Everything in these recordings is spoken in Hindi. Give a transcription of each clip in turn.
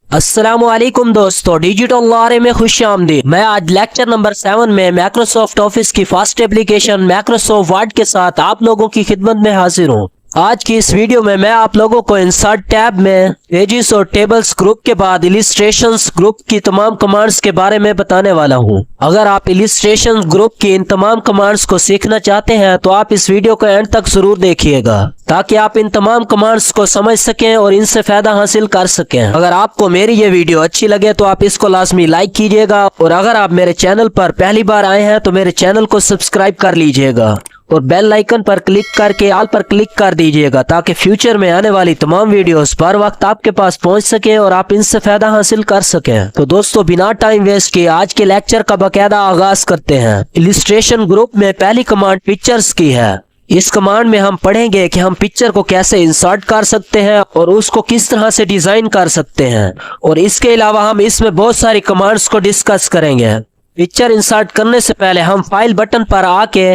अस्सलामुअलैकुम दोस्तों, डिजिटल लारे में खुश आमदीद। मैं आज लेक्चर नंबर 7 में माइक्रोसॉफ्ट ऑफिस की फास्ट एप्लीकेशन माइक्रोसॉफ्ट वर्ड के साथ आप लोगों की खिदमत में हाजिर हूँ। आज की इस वीडियो में मैं आप लोगों को इंसर्ट टैब में पेजेस और टेबल्स ग्रुप के बाद इलिस्ट्रेशंस ग्रुप की तमाम कमांड्स के बारे में बताने वाला हूँ। अगर आप इलिस्ट्रेशंस ग्रुप की इन तमाम कमांड्स को सीखना चाहते हैं तो आप इस वीडियो को एंड तक जरूर देखिएगा ताकि आप इन तमाम कमांड्स को समझ सकें और इनसे फायदा हासिल कर सकें। अगर आपको मेरी ये वीडियो अच्छी लगे तो आप इसको लाजमी लाइक कीजिएगा और अगर आप मेरे चैनल पर पहली बार आए हैं तो मेरे चैनल को सब्सक्राइब कर लीजिएगा और बेल आइकन पर क्लिक करके ऑल पर क्लिक कर दीजिएगा ताकि फ्यूचर में आने वाली तमाम वीडियोस पर वक्त आपके पास पहुंच सके और आप इनसे फायदा हासिल कर सकें। तो दोस्तों, बिना टाइम वेस्ट किए आज के लेक्चर का बाकायदा आगाज करते हैं। इलिस्ट्रेशन ग्रुप में पहली कमांड पिक्चर्स की है। इस कमांड में हम पढ़ेंगे कि हम पिक्चर को कैसे इंसर्ट कर सकते हैं और उसको किस तरह से डिजाइन कर सकते हैं, और इसके अलावा हम इसमें बहुत सारी कमांड्स को डिस्कस करेंगे। पिक्चर इंसर्ट करने से पहले हम फाइल बटन पर आके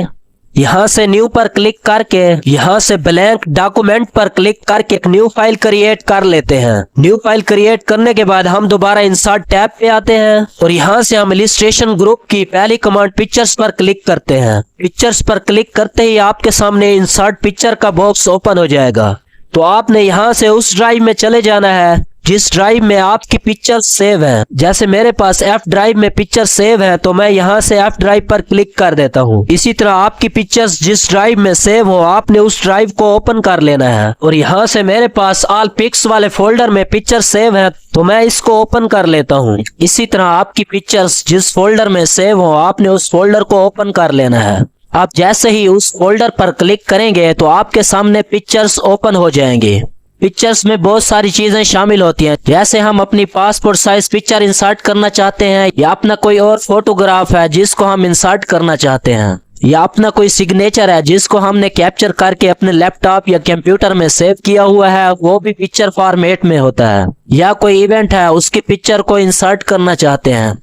यहाँ से न्यू पर क्लिक करके यहाँ से ब्लैंक डॉक्यूमेंट पर क्लिक करके एक न्यू फाइल क्रिएट कर लेते हैं। न्यू फाइल क्रिएट करने के बाद हम दोबारा इंसर्ट टैब पे आते हैं और यहाँ से हम इलिस्ट्रेशन ग्रुप की पहली कमांड पिक्चर्स पर क्लिक करते हैं। पिक्चर्स पर क्लिक करते ही आपके सामने इंसर्ट पिक्चर का बॉक्स ओपन हो जाएगा। तो आपने यहाँ से उस ड्राइव में चले जाना है जिस ड्राइव में आपकी पिक्चर सेव है। जैसे मेरे पास एफ ड्राइव में पिक्चर सेव है तो मैं यहाँ से एफ ड्राइव पर क्लिक कर देता हूँ। इसी तरह आपकी पिक्चर्स जिस ड्राइव में सेव हो आपने उस ड्राइव को ओपन कर लेना है और यहाँ से मेरे पास ऑल पिक्स वाले फोल्डर में पिक्चर सेव है तो मैं इसको ओपन कर लेता हूँ। इसी तरह आपकी पिक्चर्स जिस फोल्डर में सेव हो आपने उस फोल्डर को ओपन कर लेना है। आप जैसे ही उस फोल्डर पर क्लिक करेंगे तो आपके सामने पिक्चर्स ओपन हो जाएंगे। पिक्चर्स में बहुत सारी चीजें शामिल होती हैं, जैसे हम अपनी पासपोर्ट साइज पिक्चर इंसर्ट करना चाहते हैं या अपना कोई और फोटोग्राफ है जिसको हम इंसर्ट करना चाहते हैं, या अपना कोई सिग्नेचर है जिसको हमने कैप्चर करके अपने लैपटॉप या कंप्यूटर में सेव किया हुआ है, वो भी पिक्चर फॉर्मेट में होता है, या कोई इवेंट है उसकी पिक्चर को इंसर्ट करना चाहते हैं,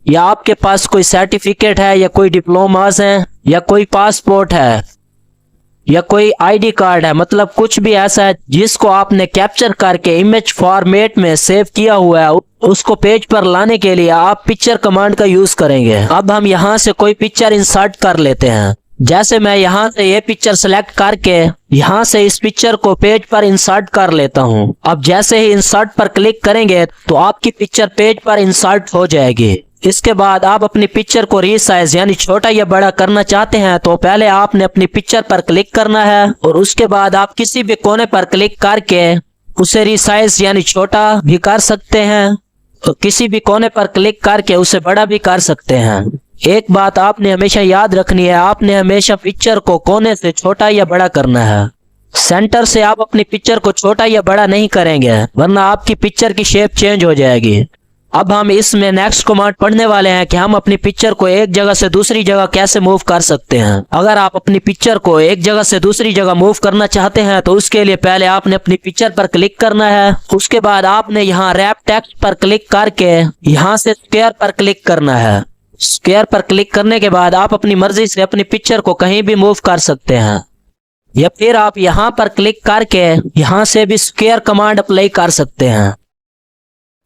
या आपके पास कोई सर्टिफिकेट है या कोई डिप्लोमास है या कोई पासपोर्ट है या कोई आईडी कार्ड है, मतलब कुछ भी ऐसा है जिसको आपने कैप्चर करके इमेज फॉर्मेट में सेव किया हुआ है, उसको पेज पर लाने के लिए आप पिक्चर कमांड का यूज करेंगे। अब हम यहाँ से कोई पिक्चर इंसर्ट कर लेते हैं। जैसे मैं यहाँ से ये पिक्चर सेलेक्ट करके यहाँ से इस पिक्चर को पेज पर इंसर्ट कर लेता हूँ। अब जैसे ही इंसर्ट पर क्लिक करेंगे तो आपकी पिक्चर पेज पर इंसर्ट हो जाएगी। इसके बाद आप अपनी पिक्चर को रीसाइज यानी छोटा या बड़ा करना चाहते हैं तो पहले आपने अपनी पिक्चर पर क्लिक करना है और उसके बाद आप किसी भी कोने पर क्लिक करके उसे रीसाइज यानी छोटा भी कर सकते हैं और किसी भी कोने पर क्लिक करके उसे बड़ा भी कर सकते हैं। एक बात आपने हमेशा याद रखनी है, आपने हमेशा पिक्चर को कोने से छोटा या बड़ा करना है। सेंटर से आप अपनी पिक्चर को छोटा या बड़ा नहीं करेंगे वरना आपकी पिक्चर की शेप चेंज हो जाएगी। अब हम इसमें नेक्स्ट कमांड पढ़ने वाले हैं कि हम अपनी पिक्चर को एक जगह से दूसरी जगह कैसे मूव कर सकते हैं। अगर आप अपनी पिक्चर को एक जगह से दूसरी जगह मूव करना चाहते हैं तो उसके लिए पहले आपने अपनी पिक्चर पर क्लिक करना है। उसके बाद आपने यहाँ रैप टेक्स्ट पर क्लिक करके यहाँ से स्क्वायर पर क्लिक करना है। स्क्वायर पर क्लिक करने के बाद आप अपनी मर्जी से अपनी पिक्चर को कहीं भी मूव कर सकते हैं, या फिर आप यहाँ पर क्लिक करके यहाँ से भी स्क्वायर कमांड अप्लाई कर सकते हैं।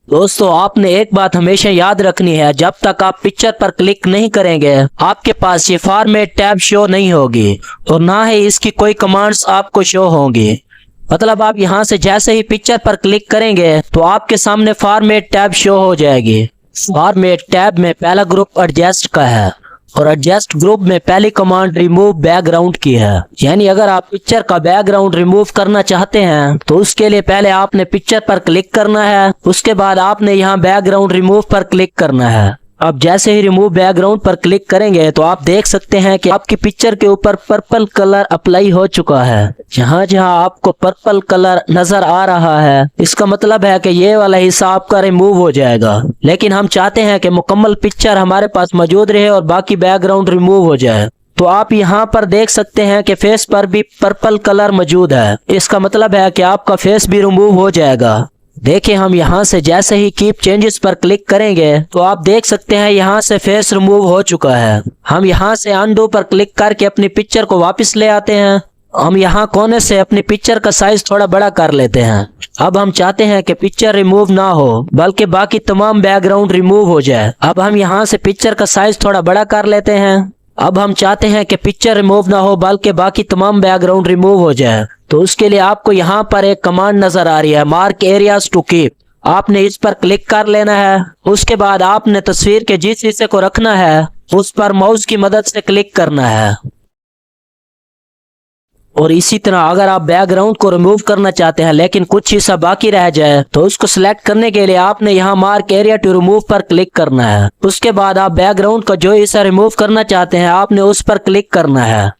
दोस्तों, आपने एक बात हमेशा याद रखनी है, जब तक आप पिक्चर पर क्लिक नहीं करेंगे आपके पास ये फॉर्मेट टैब शो नहीं होगी और ना ही इसकी कोई कमांड्स आपको शो होंगी। मतलब आप यहाँ से जैसे ही पिक्चर पर क्लिक करेंगे तो आपके सामने फॉर्मेट टैब शो हो जाएगी। फॉर्मेट टैब में पहला ग्रुप एडजस्ट का है और एडजस्ट ग्रुप में पहली कमांड रिमूव बैकग्राउंड की है। यानी अगर आप पिक्चर का बैकग्राउंड रिमूव करना चाहते हैं तो उसके लिए पहले आपने पिक्चर पर क्लिक करना है, उसके बाद आपने यहाँ बैकग्राउंड रिमूव पर क्लिक करना है। अब जैसे ही रिमूव बैकग्राउंड पर क्लिक करेंगे तो आप देख सकते हैं कि आपकी पिक्चर के ऊपर पर्पल कलर अप्लाई हो चुका है। जहाँ जहाँ आपको पर्पल कलर नजर आ रहा है इसका मतलब है कि ये वाला हिस्सा आपका रिमूव हो जाएगा, लेकिन हम चाहते हैं कि मुकम्मल पिक्चर हमारे पास मौजूद रहे और बाकी बैकग्राउंड रिमूव हो जाए। तो आप यहाँ पर देख सकते हैं कि फेस पर भी पर्पल कलर मौजूद है, इसका मतलब है कि आपका फेस भी रिमूव हो जाएगा। देखिए, हम यहाँ से जैसे ही कीप चेंजेस पर क्लिक करेंगे तो आप देख सकते हैं यहाँ से फेस रिमूव हो चुका है। हम यहाँ से अनडू पर क्लिक करके अपनी पिक्चर को वापस ले आते हैं हम यहाँ कोने से अपनी पिक्चर का साइज थोड़ा बड़ा कर लेते हैं। अब हम चाहते हैं कि पिक्चर रिमूव ना हो बल्कि बाकी तमाम बैकग्राउंड रिमूव हो जाए। अब हम यहाँ से पिक्चर का साइज थोड़ा बड़ा कर लेते हैं। अब हम चाहते हैं कि पिक्चर रिमूव ना हो बल्कि बाकी तमाम बैकग्राउंड रिमूव हो जाए। तो उसके लिए आपको यहाँ पर एक कमांड नजर आ रही है, मार्क एरियाज टू कीप। आपने इस पर क्लिक कर लेना है। उसके बाद आपने तस्वीर के जिस हिस्से को रखना है उस पर माउस की मदद से क्लिक करना है। और इसी तरह अगर आप बैकग्राउंड को रिमूव करना चाहते हैं लेकिन कुछ हिस्सा बाकी रह जाए तो उसको सिलेक्ट करने के लिए आपने यहाँ मार्क एरिया टू रिमूव पर क्लिक करना है। उसके बाद आप बैकग्राउंड का जो हिस्सा रिमूव करना चाहते हैं आपने उस पर क्लिक करना है।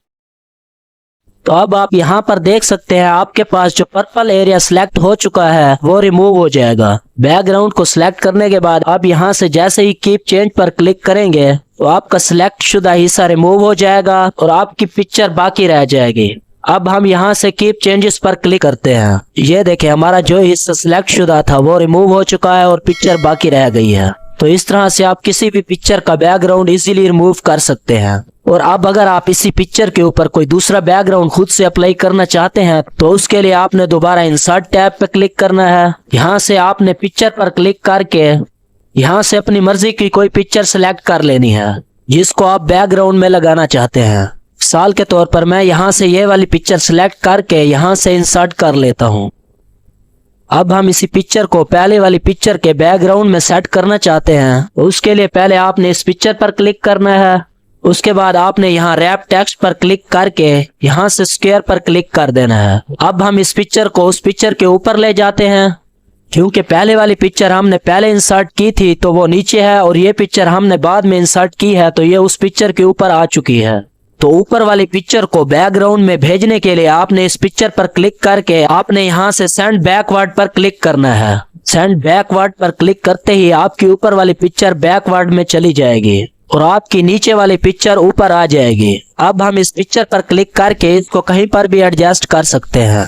तो अब आप यहाँ पर देख सकते हैं आपके पास जो पर्पल एरिया सिलेक्ट हो चुका है वो रिमूव हो जाएगा। बैकग्राउंड को सिलेक्ट करने के बाद आप यहाँ से जैसे ही कीप चेंज पर क्लिक करेंगे तो आपका सिलेक्ट शुदा हिस्सा रिमूव हो जाएगा और आपकी पिक्चर बाकी रह जाएगी। अब हम यहाँ से कीप चेंजेस पर क्लिक करते हैं। ये देखें हमारा जो हिस्सा सिलेक्ट शुदा था वो रिमूव हो चुका है और पिक्चर बाकी रह गई है। तो इस तरह से आप किसी भी पिक्चर का बैकग्राउंड इजीली रिमूव कर सकते हैं। और अब अगर आप इसी पिक्चर के ऊपर कोई दूसरा बैकग्राउंड खुद से अप्लाई करना चाहते हैं तो उसके लिए आपने दोबारा इंसर्ट टैब पे क्लिक करना है। यहाँ से आपने पिक्चर पर क्लिक करके यहाँ से अपनी मर्जी की कोई पिक्चर सिलेक्ट कर लेनी है जिसको आप बैकग्राउंड में लगाना चाहते हैं। मिसाल के तौर पर मैं यहाँ से ये वाली पिक्चर सिलेक्ट करके यहाँ से इंसर्ट कर लेता हूँ। अब हम इसी पिक्चर को पहले वाली पिक्चर के बैकग्राउंड में सेट करना चाहते हैं। उसके लिए पहले आपने इस पिक्चर पर क्लिक करना है। उसके बाद आपने यहाँ रैप टेक्स्ट पर क्लिक करके यहाँ से स्क्वायर पर क्लिक कर देना है। अब हम इस पिक्चर को उस पिक्चर के ऊपर ले जाते हैं। क्योंकि पहले वाली पिक्चर हमने पहले इंसर्ट की थी तो वो नीचे है और ये पिक्चर हमने बाद में इंसर्ट की है तो ये उस पिक्चर के ऊपर आ चुकी है। तो ऊपर वाली पिक्चर को बैकग्राउंड में भेजने के लिए आपने इस पिक्चर पर क्लिक करके आपने यहाँ से सेंड बैकवर्ड पर क्लिक करना है। सेंड बैकवर्ड पर क्लिक करते ही आपकी ऊपर वाली पिक्चर बैकवर्ड में चली जाएगी और आपकी नीचे वाली पिक्चर ऊपर आ जाएगी। अब हम इस पिक्चर पर क्लिक करके इसको कहीं पर भी एडजस्ट कर सकते हैं।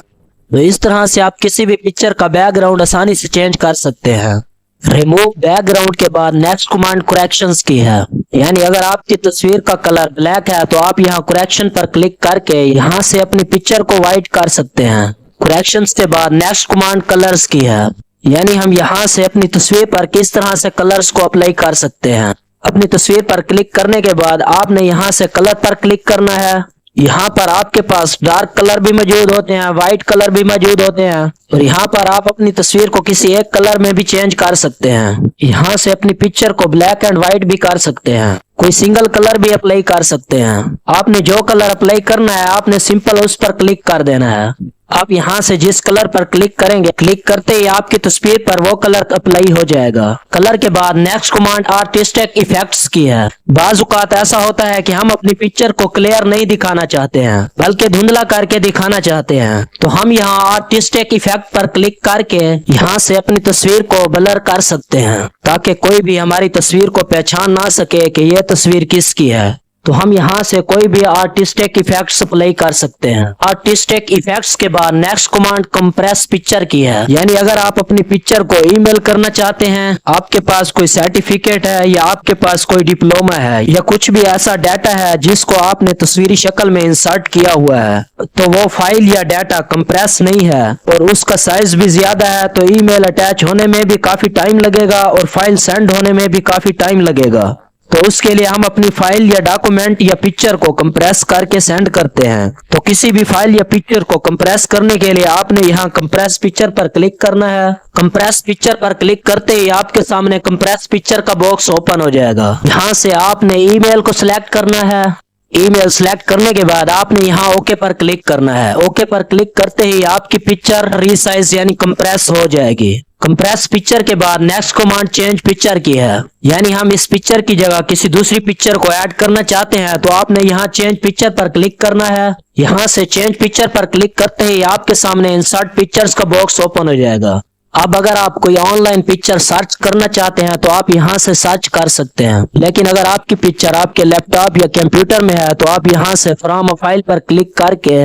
तो इस तरह से आप किसी भी पिक्चर का बैकग्राउंड आसानी से चेंज कर सकते हैं। रिमूव बैकग्राउंड के बाद नेक्स्ट कमांड करेक्शंस की है। यानी अगर आपकी तस्वीर का कलर ब्लैक है तो आप यहाँ करेक्शन पर क्लिक करके यहाँ से अपनी पिक्चर को व्हाइट कर सकते हैं। करेक्शंस के बाद नेक्स्ट कमांड कलर्स की है। यानी हम यहाँ से अपनी तस्वीर पर किस तरह से कलर्स को अप्लाई कर सकते हैं। अपनी तस्वीर पर क्लिक करने के बाद आपने यहाँ से कलर पर क्लिक करना है। यहाँ पर आपके पास डार्क कलर भी मौजूद होते हैं, व्हाइट कलर भी मौजूद होते हैं और यहाँ पर आप अपनी तस्वीर को किसी एक कलर में भी चेंज कर सकते हैं। यहाँ से अपनी पिक्चर को ब्लैक एंड व्हाइट भी कर सकते हैं, कोई सिंगल कलर भी अप्लाई कर सकते हैं। आपने जो कलर अप्लाई करना है आपने सिंपल उस पर क्लिक कर देना है। आप यहाँ से जिस कलर पर क्लिक करेंगे क्लिक करते ही आपकी तस्वीर पर वो कलर अप्लाई हो जाएगा। कलर के बाद नेक्स्ट कमांड आर्टिस्टिक इफेक्ट्स की है। बाज़ औक़ात ऐसा होता है कि हम अपनी पिक्चर को क्लियर नहीं दिखाना चाहते हैं बल्कि धुंधला करके दिखाना चाहते हैं। तो हम यहाँ आर्टिस्टिक इफेक्ट पर क्लिक करके यहाँ से अपनी तस्वीर को ब्लर कर सकते हैं ताकि कोई भी हमारी तस्वीर को पहचान ना सके कि यह तस्वीर किसकी है। तो हम यहाँ से कोई भी आर्टिस्टिक इफेक्ट्स अप्लाई कर सकते हैं। आर्टिस्टिक इफेक्ट्स के बाद नेक्स्ट कमांड कंप्रेस पिक्चर की है। यानी अगर आप अपनी पिक्चर को ईमेल करना चाहते हैं, आपके पास कोई सर्टिफिकेट है या आपके पास कोई डिप्लोमा है या कुछ भी ऐसा डाटा है जिसको आपने तस्वीरी शक्ल में इंसर्ट किया हुआ है तो वो फाइल या डाटा कंप्रेस नहीं है और उसका साइज भी ज्यादा है तो ईमेल अटैच होने में भी काफी टाइम लगेगा और फाइल सेंड होने में भी काफी टाइम लगेगा। तो उसके लिए हम अपनी फाइल या डॉक्यूमेंट या पिक्चर को कंप्रेस करके सेंड करते हैं। तो किसी भी फाइल या पिक्चर को कंप्रेस करने के लिए आपने यहाँ कंप्रेस पिक्चर पर क्लिक करना है। कंप्रेस पिक्चर पर क्लिक करते ही आपके सामने कंप्रेस पिक्चर का बॉक्स ओपन हो जाएगा। यहाँ से आपने ईमेल को सिलेक्ट करना है। ईमेल सिलेक्ट करने के बाद आपने यहाँ ओके पर क्लिक करना है। ओके पर क्लिक करते ही आपकी पिक्चर रीसाइज यानी कंप्रेस हो जाएगी। कंप्रेस पिक्चर के बाद नेक्स्ट कमांड चेंज पिक्चर की है। यानी हम इस पिक्चर की जगह किसी दूसरी पिक्चर को ऐड करना चाहते हैं तो आपने यहाँ चेंज पिक्चर पर क्लिक करना है। यहाँ से चेंज पिक्चर पर क्लिक करते ही आपके सामने इंसर्ट पिक्चर्स का बॉक्स ओपन हो जाएगा। अब अगर आप कोई ऑनलाइन पिक्चर सर्च करना चाहते हैं तो आप यहाँ से सर्च कर सकते हैं, लेकिन अगर आपकी पिक्चर आपके लैपटॉप या कंप्यूटर में है तो आप यहाँ से फ्रॉम अ फाइल पर क्लिक करके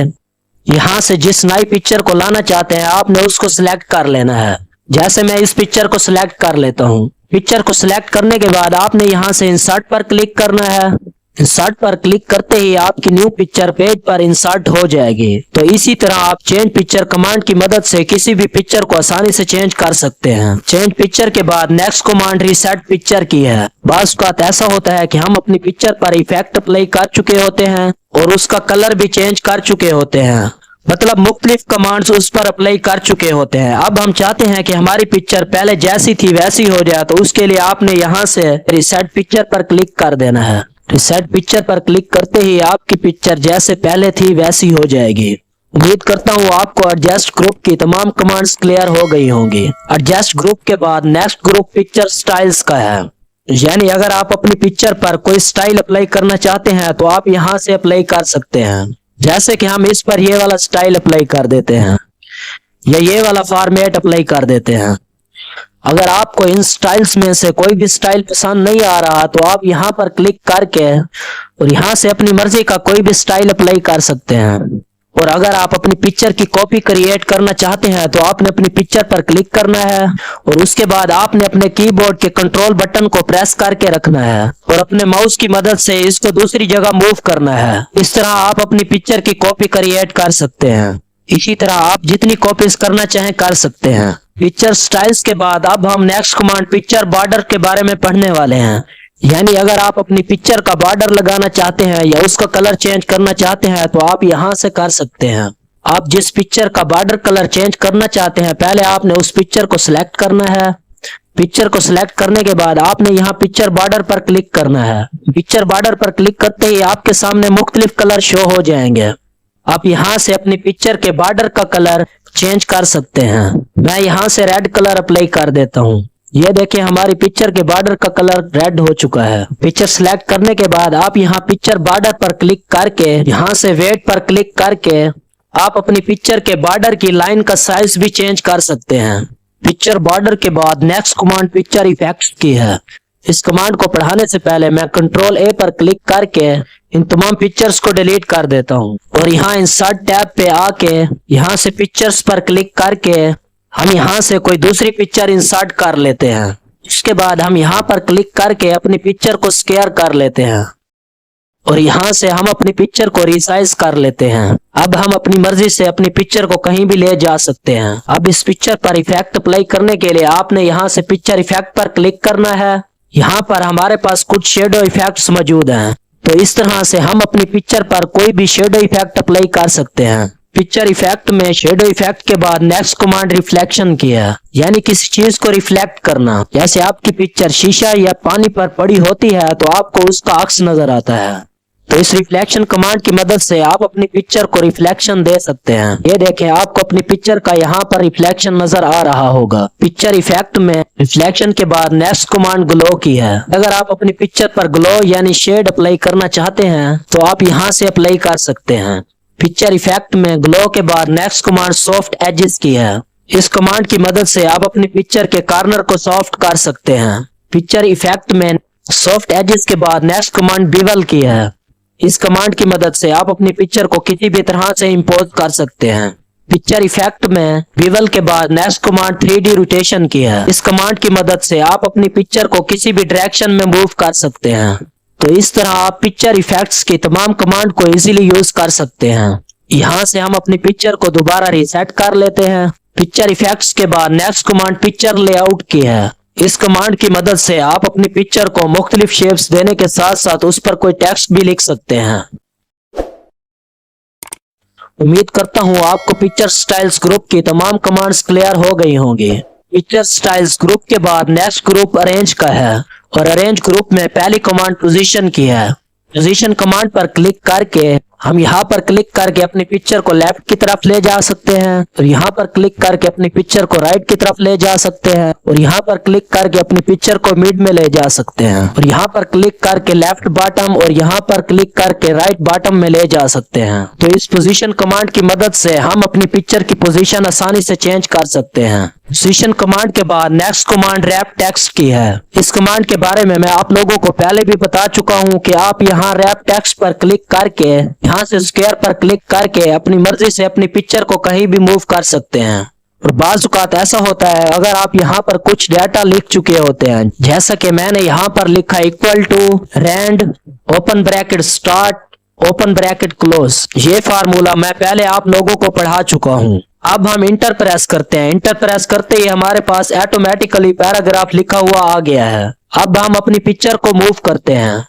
यहाँ से जिस नई पिक्चर को लाना चाहते हैं आपने उसको सिलेक्ट कर लेना है। जैसे मैं इस पिक्चर को सिलेक्ट कर लेता हूँ। पिक्चर को सिलेक्ट करने के बाद आपने यहाँ से इंसर्ट पर क्लिक करना है। इंसर्ट पर क्लिक करते ही आपकी न्यू पिक्चर पेज पर इंसर्ट हो जाएगी। तो इसी तरह आप चेंज पिक्चर कमांड की मदद से किसी भी पिक्चर को आसानी से चेंज कर सकते हैं। चेंज पिक्चर के बाद नेक्स्ट कमांड रीसेट पिक्चर की है। बास बात ऐसा होता है कि हम अपनी पिक्चर पर इफेक्ट अप्लाई कर चुके होते हैं और उसका कलर भी चेंज कर चुके होते हैं, मतलब मुख्तलिफ कमांड्स उस पर अप्लाई कर चुके होते हैं। अब हम चाहते हैं कि हमारी पिक्चर पहले जैसी थी वैसी हो जाए, तो उसके लिए आपने यहाँ से रीसेट पिक्चर पर क्लिक कर देना है। रीसेट पिक्चर पर क्लिक करते ही आपकी पिक्चर जैसे पहले थी वैसी हो जाएगी। उम्मीद करता हूँ आपको एडजस्ट ग्रुप की तमाम कमांड्स क्लियर हो गई होंगी। एडजस्ट ग्रुप के बाद नेक्स्ट ग्रुप पिक्चर स्टाइल्स का है, यानी अगर आप अपनी पिक्चर पर कोई स्टाइल अप्लाई करना चाहते हैं तो आप यहाँ से अप्लाई कर सकते हैं। जैसे कि हम इस पर ये वाला स्टाइल अप्लाई कर देते हैं या ये वाला फॉर्मेट अप्लाई कर देते हैं। अगर आपको इन स्टाइल्स में से कोई भी स्टाइल पसंद नहीं आ रहा तो आप यहाँ पर क्लिक करके और यहाँ से अपनी मर्जी का कोई भी स्टाइल अप्लाई कर सकते हैं। और अगर आप अपनी पिक्चर की कॉपी क्रिएट करना चाहते हैं तो आपने अपनी पिक्चर पर क्लिक करना है और उसके बाद आपने अपने कीबोर्ड के कंट्रोल बटन को प्रेस करके रखना है और अपने माउस की मदद से इसको दूसरी जगह मूव करना है। इस तरह आप अपनी पिक्चर की कॉपी क्रिएट कर सकते हैं। इसी तरह आप जितनी कॉपीज करना चाहें कर सकते हैं। पिक्चर स्टाइल्स के बाद अब हम नेक्स्ट कमांड पिक्चर बॉर्डर के बारे में पढ़ने वाले हैं। यानी अगर आप अपनी पिक्चर का बॉर्डर लगाना चाहते हैं या उसका कलर चेंज करना चाहते हैं तो आप यहाँ से कर सकते हैं। आप जिस पिक्चर का बॉर्डर कलर चेंज करना चाहते हैं पहले आपने उस पिक्चर को सिलेक्ट करना है। पिक्चर को सिलेक्ट करने के बाद आपने यहाँ पिक्चर बॉर्डर पर क्लिक करना है। पिक्चर बॉर्डर पर क्लिक करते ही आपके सामने मुख्तलिफ कलर शो हो जाएंगे। आप यहाँ से अपनी पिक्चर के बॉर्डर का कलर चेंज कर सकते हैं। मैं यहाँ से रेड कलर अप्लाई कर देता हूँ। ये देखिए हमारी पिक्चर के बॉर्डर का कलर रेड हो चुका है। पिक्चर सिलेक्ट करने के बाद आप यहाँ पिक्चर बॉर्डर पर क्लिक करके यहाँ से वेट पर क्लिक करके आप अपनी पिक्चर के बॉर्डर की लाइन का साइज भी चेंज कर सकते हैं। पिक्चर बॉर्डर के बाद नेक्स्ट कमांड पिक्चर इफेक्ट्स की है। इस कमांड को पढ़ाने से पहले मैं कंट्रोल ए पर क्लिक करके इन तमाम पिक्चर्स को डिलीट कर देता हूँ और यहाँ इंसर्ट टैब पे आके यहाँ से पिक्चर्स पर क्लिक करके हम यहाँ से कोई दूसरी पिक्चर इंसर्ट कर लेते हैं। इसके बाद हम यहाँ पर क्लिक करके अपनी पिक्चर को स्केयर कर लेते हैं और यहाँ से हम अपनी पिक्चर को रिसाइज कर लेते हैं। अब हम अपनी मर्जी से अपनी पिक्चर को कहीं भी ले जा सकते हैं। अब इस पिक्चर पर इफेक्ट अप्लाई करने के लिए आपने यहाँ से पिक्चर इफेक्ट पर क्लिक करना है। यहाँ पर हमारे पास कुछ शेडो इफेक्ट्स मौजूद हैं, तो इस तरह से हम अपनी पिक्चर पर कोई भी शेडो इफेक्ट अप्लाई कर सकते हैं। पिक्चर इफेक्ट में शेडो इफेक्ट के बाद नेक्स्ट कमांड रिफ्लेक्शन की है, यानी किसी चीज को रिफ्लेक्ट करना। जैसे आपकी पिक्चर शीशा या पानी पर पड़ी होती है तो आपको उसका अक्स नजर आता है, तो इस रिफ्लेक्शन कमांड की मदद से आप अपनी पिक्चर को रिफ्लेक्शन दे सकते हैं। ये देखें आपको अपनी पिक्चर का यहाँ पर रिफ्लेक्शन नजर आ रहा होगा। पिक्चर इफेक्ट में रिफ्लेक्शन के बाद नेक्स्ट कमांड ग्लो की है। अगर आप अपनी पिक्चर पर ग्लो यानी शेड अप्लाई करना चाहते हैं तो आप यहाँ से अप्लाई कर सकते हैं। पिक्चर इफेक्ट में ग्लो के बाद नेक्स्ट कमांड सॉफ्ट एजेस की है। इस कमांड की मदद से आप अपनी पिक्चर के कॉर्नर को सॉफ्ट कर सकते हैं। पिक्चर इफेक्ट में सॉफ्ट एजेस के बाद नेक्स्ट कमांड बीवल की है। इस कमांड की मदद से आप अपनी पिक्चर को किसी भी तरह से इंपोज कर सकते हैं। पिक्चर इफेक्ट में बीवल के बाद नेक्स्ट कमांड 3D रोटेशन की है। इस कमांड की मदद से आप अपनी पिक्चर को किसी भी डायरेक्शन में मूव कर सकते हैं। तो इस तरह आप पिक्चर इफेक्ट्स की तमाम कमांड को इजीली यूज कर सकते हैं। यहाँ से हम अपनी पिक्चर को दोबारा रीसेट कर लेते हैं। पिक्चर इफेक्ट्स के बाद नेक्स्ट कमांड पिक्चर लेआउट की है। इस कमांड की मदद से आप अपनी पिक्चर को मुख्तलिफ शेप्स देने के साथ साथ उस पर कोई टेक्स्ट भी लिख सकते हैं। उम्मीद करता हूँ आपको पिक्चर स्टाइल्स ग्रुप की तमाम कमांड्स क्लियर हो गई होंगी। पिक्चर स्टाइल्स ग्रुप के बाद नेक्स्ट ग्रुप अरेंज का है और अरेंज ग्रुप में पहली कमांड पोजीशन की है। पोजीशन कमांड पर क्लिक करके हम यहाँ पर क्लिक करके अपनी पिक्चर को लेफ्ट की तरफ ले जा सकते हैं और यहाँ पर क्लिक करके अपनी पिक्चर को राइट की तरफ ले जा सकते हैं और यहाँ पर क्लिक करके अपनी पिक्चर को मिड में ले जा सकते हैं और यहाँ पर क्लिक करके लेफ्ट बॉटम और यहाँ पर क्लिक करके राइट बॉटम में ले जा सकते हैं। तो इस पोजीशन कमांड की मदद से हम अपनी पिक्चर की पोजीशन आसानी से चेंज कर सकते हैं। पोजीशन कमांड के बाद नेक्स्ट कमांड रैप टेक्स्ट की है। इस कमांड के बारे में मैं आप लोगों को पहले भी बता चुका हूँ कि आप यहाँ रैप टेक्स्ट पर क्लिक करके यहाँ से स्क्वायर पर क्लिक करके अपनी मर्जी से अपनी पिक्चर को कहीं भी मूव कर सकते हैं और बाज़ औक़ात ऐसा होता है अगर आप यहाँ पर कुछ डाटा लिख चुके होते हैं, जैसा कि मैंने यहाँ पर लिखा equal to rand open bracket start open bracket close, ये फार्मूला मैं पहले आप लोगों को पढ़ा चुका हूँ। अब हम इंटर प्रेस करते हैं। इंटर प्रेस करते ही हमारे पास ऑटोमेटिकली पैराग्राफ लिखा हुआ आ गया है। अब हम अपनी पिक्चर को मूव करते हैं।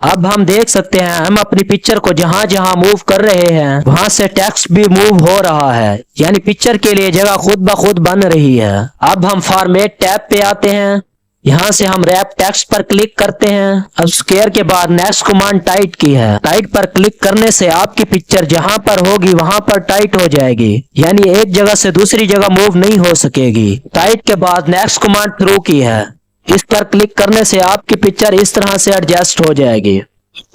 अब हम देख सकते हैं हम अपनी पिक्चर को जहां जहां मूव कर रहे हैं वहां से टेक्स्ट भी मूव हो रहा है, यानी पिक्चर के लिए जगह खुद ब खुद बन रही है। अब हम फॉर्मेट टैब पे आते हैं, यहाँ से हम रैप टेक्स्ट पर क्लिक करते हैं। अब स्क्वायर के बाद नेक्स्ट कमांड टाइट की है। टाइट पर क्लिक करने से आपकी पिक्चर जहां पर होगी वहां पर टाइट हो जाएगी, यानी एक जगह से दूसरी जगह मूव नहीं हो सकेगी। टाइट के बाद नेक्स्ट कमांड थ्रू की है, इस पर क्लिक करने से आपकी पिक्चर इस तरह से एडजस्ट हो जाएगी।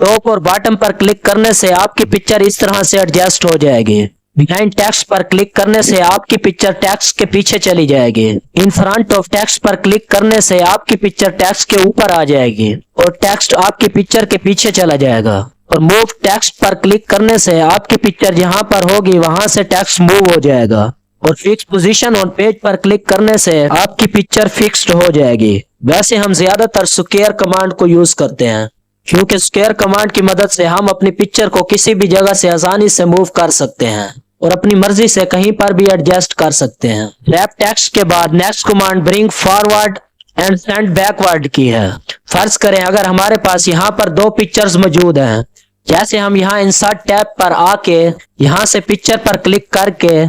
टॉप और बॉटम पर क्लिक करने से आपकी पिक्चर इस तरह से एडजस्ट हो जाएगी। बिहाइंड टेक्स्ट पर क्लिक करने से आपकी पिक्चर टेक्स्ट के पीछे चली जाएगी। इन फ्रंट ऑफ टेक्स्ट पर क्लिक करने से आपकी पिक्चर टेक्स्ट के ऊपर आ जाएगी और टेक्स्ट आपकी पिक्चर के पीछे चला जाएगा। और मूव टेक्स्ट पर क्लिक करने से आपकी पिक्चर जहां पर होगी वहां से टेक्स्ट मूव हो जाएगा। और फिक्स पोजीशन ऑन पेज पर क्लिक करने से आपकी पिक्चर फिक्स्ड हो जाएगी। वैसे हम ज्यादातर स्क्वायर कमांड को यूज करते हैं, क्योंकि स्क्वायर कमांड की मदद से हम अपनी पिक्चर को किसी भी जगह से आसानी से मूव कर सकते हैं और अपनी मर्जी से कहीं पर भी एडजस्ट कर सकते हैं। रैप टेक्स्ट के बाद next command bring forward and send backward की है। फर्ज करें अगर हमारे पास यहाँ पर दो पिक्चर्स मौजूद हैं, जैसे हम यहाँ इंसर्ट टैब पर आके यहाँ से पिक्चर पर क्लिक करके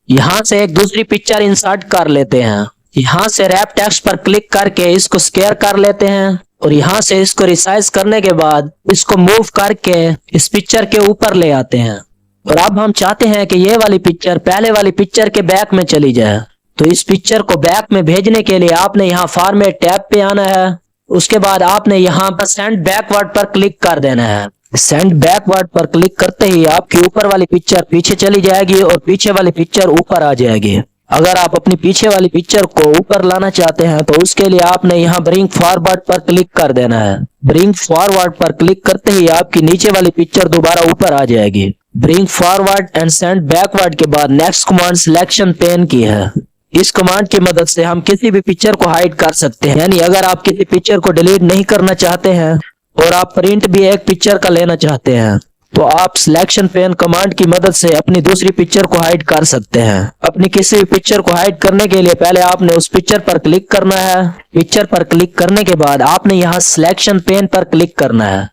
यहाँ से एक दूसरी पिक्चर इंसर्ट कर लेते हैं। यहाँ से रैप टेक्स्ट पर क्लिक करके इसको स्क्वायर कर लेते हैं और यहाँ से इसको रिसाइज करने के बाद इसको मूव करके इस पिक्चर के ऊपर ले आते हैं। और अब हम चाहते हैं कि ये वाली पिक्चर पहले वाली पिक्चर के बैक में चली जाए, तो इस पिक्चर को बैक में भेजने के लिए आपने यहाँ फॉर्मेट टैब पे आना है। उसके बाद आपने यहाँ पर सेंड बैकवर्ड पर क्लिक कर देना है। सेंड बैकवर्ड पर क्लिक करते ही आपकी ऊपर वाली पिक्चर पीछे चली जाएगी और पीछे वाली पिक्चर ऊपर आ जाएगी। अगर आप अपनी पीछे वाली पिक्चर को ऊपर लाना चाहते हैं तो उसके लिए आपने यहाँ ब्रिंग फॉरवर्ड पर क्लिक कर देना है। ब्रिंग फॉरवर्ड पर क्लिक करते ही आपकी नीचे वाली पिक्चर दोबारा ऊपर आ जाएगी। Bring forward and send backward के बाद नेक्स्ट कमांड सिलेक्शन पेन की है। इस कमांड की मदद से हम किसी भी पिक्चर को हाइड कर सकते हैं, यानी अगर आप किसी पिक्चर को डिलीट नहीं करना चाहते हैं और आप प्रिंट भी एक पिक्चर का लेना चाहते हैं तो आप सिलेक्शन पेन कमांड की मदद से अपनी दूसरी पिक्चर को हाइड कर सकते हैं। अपनी किसी भी पिक्चर को हाइड करने के लिए पहले आपने उस पिक्चर पर क्लिक करना है। पिक्चर पर क्लिक करने के बाद आपने यहाँ सिलेक्शन पेन पर क्लिक करना है।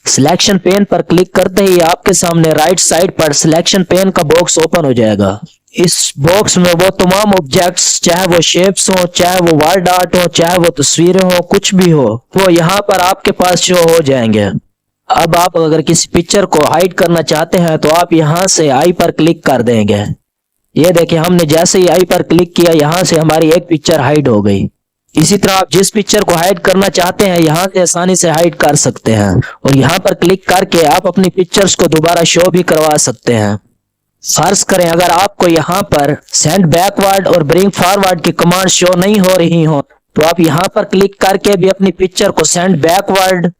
सिलेक्शन पेन पर क्लिक करते ही आपके सामने राइट साइड पर सिलेक्शन पेन का बॉक्स ओपन हो जाएगा। इस बॉक्स में वो तमाम ऑब्जेक्ट्स, चाहे वो शेप्स हो, चाहे वो वर्ड आर्ट हो, चाहे वो तस्वीरें हो, कुछ भी हो, वो यहाँ पर आपके पास शो हो जाएंगे। अब आप अगर किसी पिक्चर को हाइड करना चाहते हैं तो आप यहाँ से आई पर क्लिक कर देंगे। ये देखिए हमने जैसे ही आई पर क्लिक किया यहाँ से हमारी एक पिक्चर हाइड हो गई। इसी तरह आप जिस पिक्चर को हाइड करना चाहते हैं यहाँ से आसानी से हाइड कर सकते हैं और यहाँ पर क्लिक करके आप अपनी पिक्चर्स को दोबारा शो भी करवा सकते हैं। फर्ज करें अगर आपको यहाँ पर सेंड बैकवर्ड और ब्रिंग फॉरवर्ड की कमांड शो नहीं हो रही हो तो आप यहाँ पर क्लिक करके भी अपनी पिक्चर को सेंड बैकवर्ड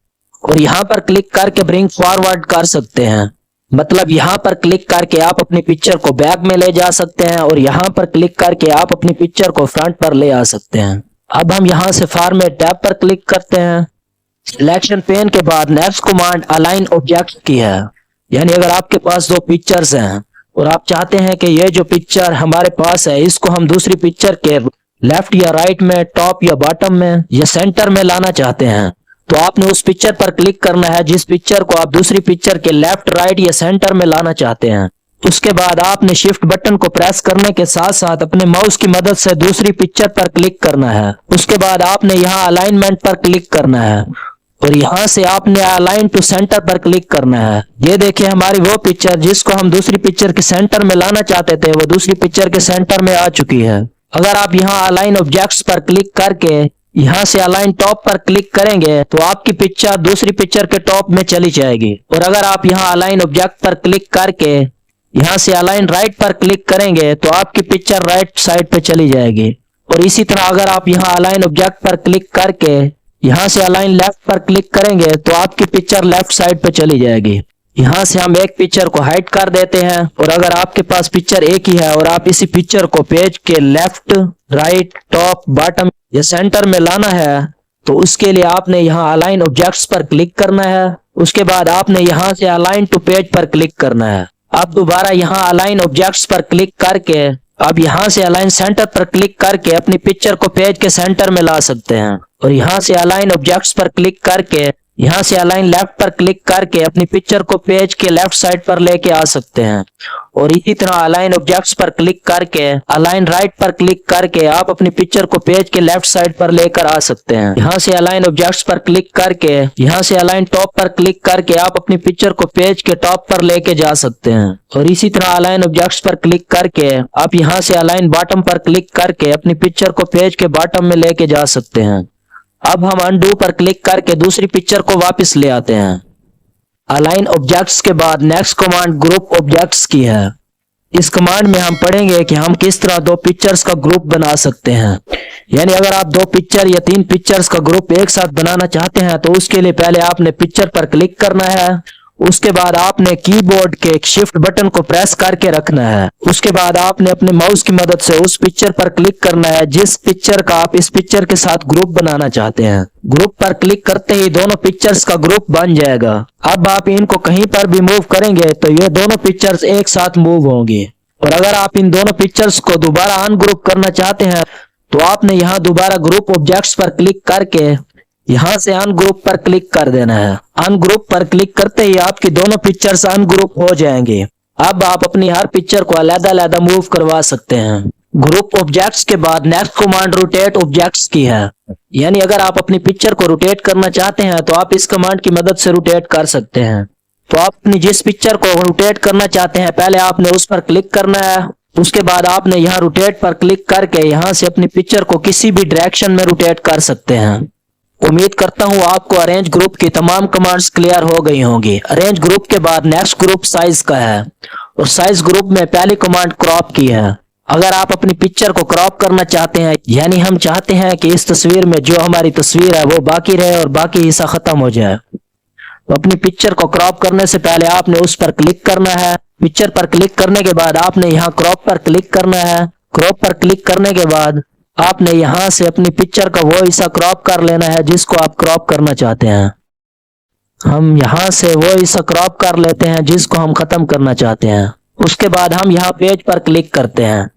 और यहाँ पर क्लिक करके ब्रिंग फॉरवर्ड कर सकते हैं। मतलब यहाँ पर क्लिक करके आप अपनी पिक्चर को बैक में ले जा सकते हैं और यहाँ पर क्लिक करके आप अपनी पिक्चर को फ्रंट पर ले आ सकते हैं। अब हम यहाँ से फॉर्मेट टैब पर क्लिक करते हैं। सिलेक्शन पेन के बाद नेक्स्ट कमांड अलाइन ऑब्जेक्ट की है, यानी अगर आपके पास दो पिक्चर्स हैं और आप चाहते हैं कि ये जो पिक्चर हमारे पास है इसको हम दूसरी पिक्चर के लेफ्ट या राइट में, टॉप या बॉटम में या सेंटर में लाना चाहते हैं, तो आपने उस पिक्चर पर क्लिक करना है जिस पिक्चर को आप दूसरी पिक्चर के लेफ्ट, राइट या सेंटर में लाना चाहते हैं। उसके बाद आपने शिफ्ट बटन को प्रेस करने के साथ साथ अपने माउस की मदद से दूसरी पिक्चर पर क्लिक करना है। उसके बाद आपने यहाँ अलाइनमेंट पर क्लिक करना है और यहाँ से आपने अलाइन टू सेंटर पर क्लिक करना है। ये देखिए हमारी वो पिक्चर जिसको हम दूसरी पिक्चर के सेंटर में लाना चाहते थे वो दूसरी पिक्चर के सेंटर में आ चुकी है। अगर आप यहाँ अलाइन ऑब्जेक्ट्स पर क्लिक करके यहाँ से अलाइन टॉप पर क्लिक करेंगे तो आपकी पिक्चर दूसरी पिक्चर के टॉप में चली जाएगी। और अगर आप यहाँ अलाइन ऑब्जेक्ट पर क्लिक करके यहाँ से अलाइन राइट पर क्लिक करेंगे तो आपकी पिक्चर राइट साइड पे चली जाएगी। और इसी तरह अगर आप यहाँ अलाइन ऑब्जेक्ट पर क्लिक करके यहाँ से अलाइन लेफ्ट पर क्लिक करेंगे तो आपकी पिक्चर लेफ्ट साइड पे चली जाएगी। यहाँ से हम एक पिक्चर को हाइड कर देते हैं और अगर आपके पास पिक्चर एक ही है और आप इसी पिक्चर को पेज के लेफ्ट, राइट, टॉप, बॉटम या सेंटर में लाना है तो उसके लिए आपने यहाँ अलाइन ऑब्जेक्ट्स पर क्लिक करना है। उसके बाद आपने यहाँ से अलाइन टू पेज पर क्लिक करना है। अब दोबारा यहाँ अलाइन ऑब्जेक्ट्स पर क्लिक करके अब यहाँ से अलाइन सेंटर पर क्लिक करके अपनी पिक्चर को पेज के सेंटर में ला सकते हैं और यहाँ से अलाइन ऑब्जेक्ट्स पर क्लिक करके यहाँ से अलाइन लेफ्ट पर क्लिक करके अपनी पिक्चर को पेज के लेफ्ट साइड पर लेके आ सकते हैं और इसी तरह अलाइन ऑब्जेक्ट्स पर क्लिक करके अलाइन राइट पर क्लिक करके आप अपनी पिक्चर को पेज के लेफ्ट साइड पर लेकर आ सकते हैं। यहाँ से अलाइन ऑब्जेक्ट्स पर क्लिक करके यहाँ से अलाइन टॉप पर क्लिक करके आप अपनी पिक्चर को पेज के टॉप पर लेके जा सकते हैं और इसी तरह अलाइन ऑब्जेक्ट्स पर क्लिक करके आप यहाँ से अलाइन बॉटम पर क्लिक करके अपनी पिक्चर को पेज के बॉटम में लेके जा सकते हैं। अब हम अनडू पर क्लिक करके दूसरी पिक्चर को वापस ले आते हैं। अलाइन ऑब्जेक्ट्स के बाद नेक्स्ट कमांड ग्रुप ऑब्जेक्ट्स की है। इस कमांड में हम पढ़ेंगे कि हम किस तरह दो पिक्चर्स का ग्रुप बना सकते हैं। यानी अगर आप दो पिक्चर या तीन पिक्चर्स का ग्रुप एक साथ बनाना चाहते हैं तो उसके लिए पहले आपने पिक्चर पर क्लिक करना है। उसके बाद आपने कीबोर्ड के शिफ्ट बटन को प्रेस करके रखना है। उसके बाद आपने अपने माउस की मदद से उस पिक्चर पर क्लिक करना है जिस पिक्चर का आप इस पिक्चर के साथ ग्रुप बनाना चाहते हैं। ग्रुप पर क्लिक करते ही दोनों पिक्चर्स का ग्रुप बन जाएगा। अब आप इनको कहीं पर भी मूव करेंगे तो ये दोनों पिक्चर्स एक साथ मूव होंगी और अगर आप इन दोनों पिक्चर्स को दोबारा अनग्रुप करना चाहते हैं तो आपने यहाँ दोबारा ग्रुप ऑब्जेक्ट्स पर क्लिक करके यहाँ से अनग्रुप पर क्लिक कर देना है। अनग्रुप पर क्लिक करते ही आपकी दोनों पिक्चर्स अनग्रुप हो जाएंगी। अब आप अपनी हर पिक्चर को अलग-अलग मूव करवा सकते हैं। ग्रुप ऑब्जेक्ट्स के बाद नेक्स्ट कमांड रोटेट ऑब्जेक्ट्स की है। यानी अगर आप अपनी पिक्चर को रोटेट करना चाहते हैं तो आप इस कमांड की मदद से रोटेट कर सकते हैं। तो आप अपनी जिस पिक्चर को रोटेट करना चाहते हैं पहले आपने उस पर क्लिक करना है। उसके बाद आपने यहाँ रोटेट पर क्लिक करके यहाँ से अपनी पिक्चर को किसी भी डायरेक्शन में रोटेट कर सकते हैं। उम्मीद करता हूँ आपको अरेंज ग्रुप की तमाम कमांड्स क्लियर हो गई होंगी। अरेंज ग्रुप के बाद नेक्स्ट ग्रुप साइज का है और साइज ग्रुप में पहली कमांड क्रॉप की है। अगर आप अपनी पिक्चर को क्रॉप करना चाहते हैं यानी हम चाहते हैं कि इस तस्वीर में जो हमारी तस्वीर है वो बाकी रहे और बाकी हिस्सा खत्म हो जाए तो अपनी पिक्चर को क्रॉप करने से पहले आपने उस पर क्लिक करना है। पिक्चर पर क्लिक करने के बाद आपने यहाँ क्रॉप पर क्लिक करना है। क्रॉप पर क्लिक करने के बाद आपने यहाँ से अपनी पिक्चर का वो हिस्सा क्रॉप कर लेना है जिसको आप क्रॉप करना चाहते हैं। हम यहाँ से वो हिस्सा क्रॉप कर लेते हैं जिसको हम खत्म करना चाहते हैं। उसके बाद हम यहाँ पेज पर क्लिक करते हैं।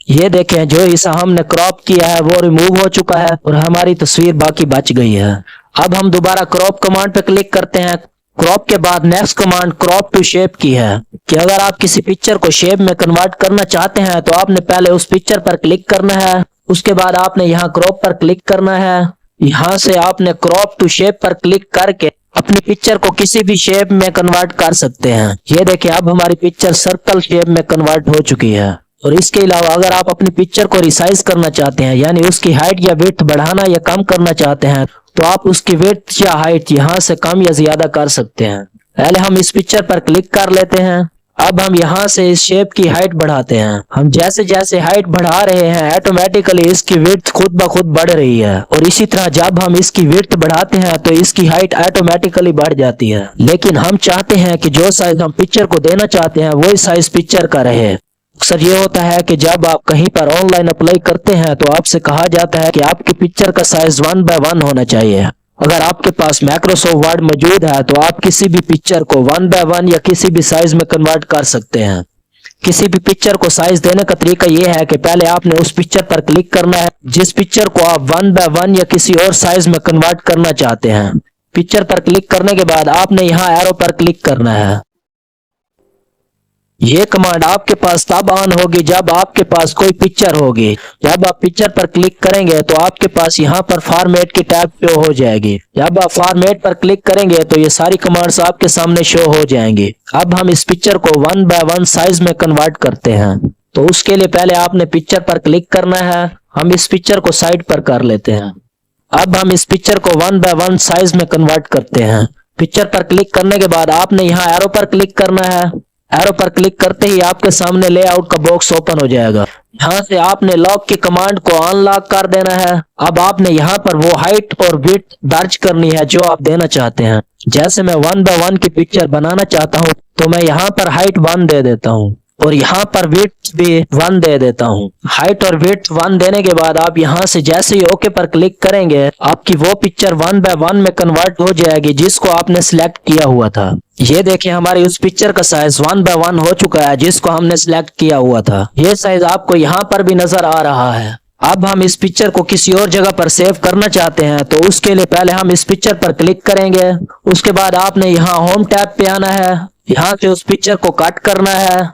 ये देखें जो हिस्सा हमने क्रॉप किया है वो रिमूव हो चुका है और हमारी तस्वीर बाकी बच गई है। अब हम दोबारा क्रॉप कमांड पर क्लिक करते हैं। क्रॉप के बाद next command crop to shape की है कि अगर आप किसी पिक्चर को शेप में कन्वर्ट करना चाहते हैं तो आपने पहले उस पिक्चर पर क्लिक करना है। उसके बाद आपने यहाँ क्रॉप पर क्लिक करना है। यहाँ से आपने क्रॉप टू शेप पर क्लिक करके अपनी पिक्चर को किसी भी शेप में कन्वर्ट कर सकते हैं। ये देखिए अब हमारी पिक्चर सर्कल शेप में कन्वर्ट हो चुकी है। और इसके अलावा अगर आप अपनी पिक्चर को रिसाइज करना चाहते हैं यानी उसकी हाइट या विड्थ बढ़ाना या कम करना चाहते हैं तो आप उसकी विड्थ या हाइट यहाँ से कम या ज्यादा कर सकते हैं। पहले हम इस पिक्चर पर क्लिक कर लेते हैं। अब हम यहाँ से इस शेप की हाइट बढ़ाते हैं। हम जैसे जैसे हाइट बढ़ा रहे हैं ऑटोमेटिकली इसकी विड्थ खुद ब खुद बढ़ रही है और इसी तरह जब हम इसकी विड्थ बढ़ाते हैं तो इसकी हाइट ऑटोमेटिकली बढ़ जाती है। लेकिन हम चाहते हैं कि जो साइज हम पिक्चर को देना चाहते हैं वही साइज पिक्चर का रहे। अक्सर ये होता है कि जब आप कहीं पर ऑनलाइन अप्लाई करते हैं तो आपसे कहा जाता है कि आपकी पिक्चर का साइज 1:1 होना चाहिए। अगर आपके पास माइक्रोसॉफ्ट वर्ड मौजूद है तो आप किसी भी पिक्चर को 1:1 या किसी भी साइज में कन्वर्ट कर सकते हैं। किसी भी पिक्चर को साइज देने का तरीका यह है कि पहले आपने उस पिक्चर पर क्लिक करना है जिस पिक्चर को आप 1:1 या किसी और साइज में कन्वर्ट करना चाहते हैं। पिक्चर पर क्लिक करने के बाद आपने यहाँ एरो पर क्लिक करना है। ये कमांड आपके पास तब ऑन होगी जब आपके पास कोई पिक्चर होगी। जब आप पिक्चर पर क्लिक करेंगे तो आपके पास यहाँ पर फॉर्मेट की टैब शो हो जाएगी। जब आप फॉर्मेट पर क्लिक करेंगे तो ये सारी कमांड्स आपके सामने शो हो जाएंगी। अब हम इस पिक्चर को 1:1 साइज में कन्वर्ट करते हैं तो उसके लिए पहले आपने पिक्चर पर क्लिक करना है। हम इस पिक्चर को साइड पर कर लेते हैं। अब हम इस पिक्चर को 1:1 साइज में कन्वर्ट करते हैं। पिक्चर पर क्लिक करने के बाद आपने यहाँ एरो पर क्लिक करना है। एरो पर क्लिक करते ही आपके सामने लेआउट का बॉक्स ओपन हो जाएगा। यहाँ से आपने लॉक की कमांड को अनलॉक कर देना है। अब आपने यहाँ पर वो हाइट और विड्थ दर्ज करनी है जो आप देना चाहते हैं। जैसे मैं 1x1 की पिक्चर बनाना चाहता हूँ तो मैं यहाँ पर हाइट 1 दे देता हूँ और यहाँ पर विड्थ भी 1 दे देता हूँ। हाइट और विड्थ 1 देने के बाद आप यहाँ से जैसे ही ओके पर क्लिक करेंगे आपकी वो पिक्चर 1x1 में कन्वर्ट हो जाएगी जिसको आपने सिलेक्ट किया हुआ था। ये देखिए हमारी उस पिक्चर का साइज 1x1 हो चुका है जिसको हमने सिलेक्ट किया हुआ था। ये साइज आपको यहाँ पर भी नजर आ रहा है। अब हम इस पिक्चर को किसी और जगह पर सेव करना चाहते हैं तो उसके लिए पहले हम इस पिक्चर पर क्लिक करेंगे। उसके बाद आपने यहाँ होम टैब पे आना है। यहाँ से उस पिक्चर को कट करना है।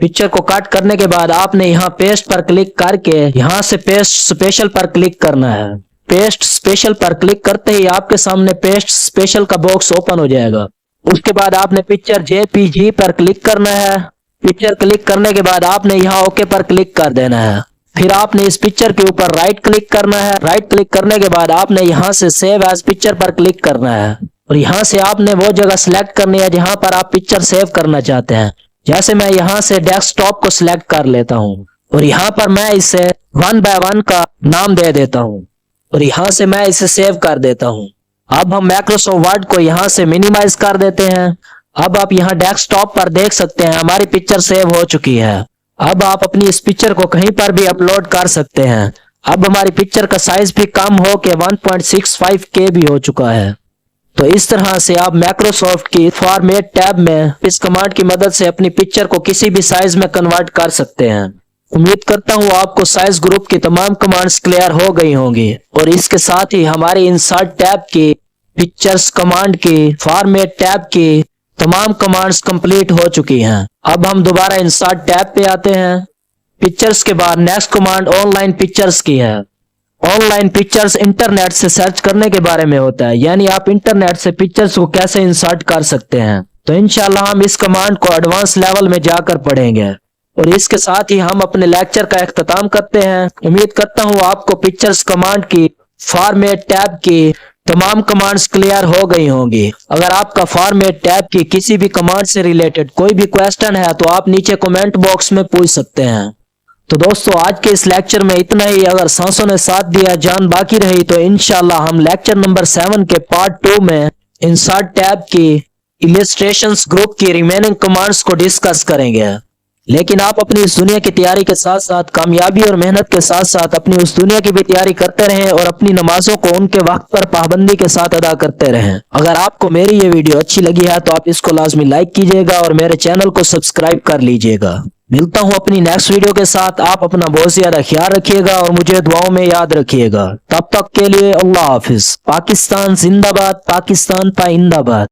पिक्चर को कट करने के बाद आपने यहाँ पेस्ट पर क्लिक करके यहाँ से पेस्ट स्पेशल पर क्लिक करना है। पेस्ट स्पेशल पर क्लिक करते ही आपके सामने पेस्ट स्पेशल का बॉक्स ओपन हो जाएगा। उसके बाद आपने पिक्चर JPG पर क्लिक करना है। पिक्चर क्लिक करने के बाद आपने यहाँ ओके पर क्लिक कर देना है। फिर आपने इस पिक्चर के ऊपर राइट क्लिक करना है। राइट क्लिक करने के बाद आपने यहाँ से सेव एज पिक्चर पर क्लिक करना है और यहाँ से आपने वो जगह सिलेक्ट करनी है जहाँ पर आप पिक्चर सेव करना चाहते हैं। जैसे मैं यहाँ से डेस्कटॉप को सिलेक्ट कर लेता हूँ और यहाँ पर मैं इसे 1x1 का नाम दे देता हूँ और यहाँ से मैं इसे सेव कर देता हूँ। अब हम माइक्रोसॉफ्ट वर्ड को यहाँ से मिनिमाइज कर देते हैं। अब आप यहाँ डेस्कटॉप पर देख सकते हैं हमारी पिक्चर सेव हो चुकी है। अब आप अपनी इस पिक्चर को कहीं पर भी अपलोड कर सकते हैं। अब हमारी पिक्चर का साइज भी कम हो के 1.65 KB हो चुका है। तो इस तरह से आप माइक्रोसॉफ्ट की फॉर्मेट टैब में इस कमांड की मदद से अपनी पिक्चर को किसी भी साइज में कन्वर्ट कर सकते हैं। उम्मीद करता हूँ आपको साइज ग्रुप की तमाम कमांड्स क्लियर हो गई होंगी और इसके साथ ही हमारी इंसर्ट टैब की, पिक्चर्स कमांड की, फॉर्मेट टैब की तमाम कमांड्स कंप्लीट हो चुकी हैं। अब हम दोबारा इंसर्ट टैब पे आते हैं। पिक्चर्स के बाद नेक्स्ट कमांड ऑनलाइन पिक्चर्स की है। ऑनलाइन पिक्चर्स इंटरनेट से सर्च करने के बारे में होता है, यानी आप इंटरनेट से पिक्चर्स को कैसे इंसर्ट कर सकते हैं। तो इंशाल्लाह हम इस कमांड को एडवांस लेवल में जाकर पढ़ेंगे और इसके साथ ही हम अपने लेक्चर का इख्तिताम करते हैं। उम्मीद करता हूँ आपको पिक्चर्स कमांड की, फॉर्मेट टैब की तमाम कमांड्स क्लियर हो गई होंगी। अगर आपका फॉर्मेट टैब की किसी भी कमांड से रिलेटेड कोई भी क्वेश्चन है तो आप नीचे कमेंट बॉक्स में पूछ सकते हैं। तो दोस्तों आज के इस लेक्चर में इतना ही। अगर सांसों ने साथ दिया, जान बाकी रही तो इंशाल्लाह हम लेक्चर नंबर 7 के पार्ट 2 में इंसर्ट टैब की इलस्ट्रेशंस ग्रुप की रिमेनिंग कमांड्स को डिस्कस करेंगे। लेकिन आप अपनी इस दुनिया की तैयारी के साथ साथ, कामयाबी और मेहनत के साथ साथ अपनी उस दुनिया की भी तैयारी करते रहें और अपनी नमाजों को उनके वक्त पर पाबंदी के साथ अदा करते रहें। अगर आपको मेरी ये वीडियो अच्छी लगी है तो आप इसको लाजमी लाइक कीजिएगा और मेरे चैनल को सब्सक्राइब कर लीजिएगा। मिलता हूँ अपनी नेक्स्ट वीडियो के साथ। आप अपना बहुत ज्यादा ख्याल रखिएगा और मुझे दुआओं में याद रखिएगा। तब तक के लिए अल्लाह हाफिज। पाकिस्तान जिंदाबाद, पाकिस्तान पाइंदाबाद।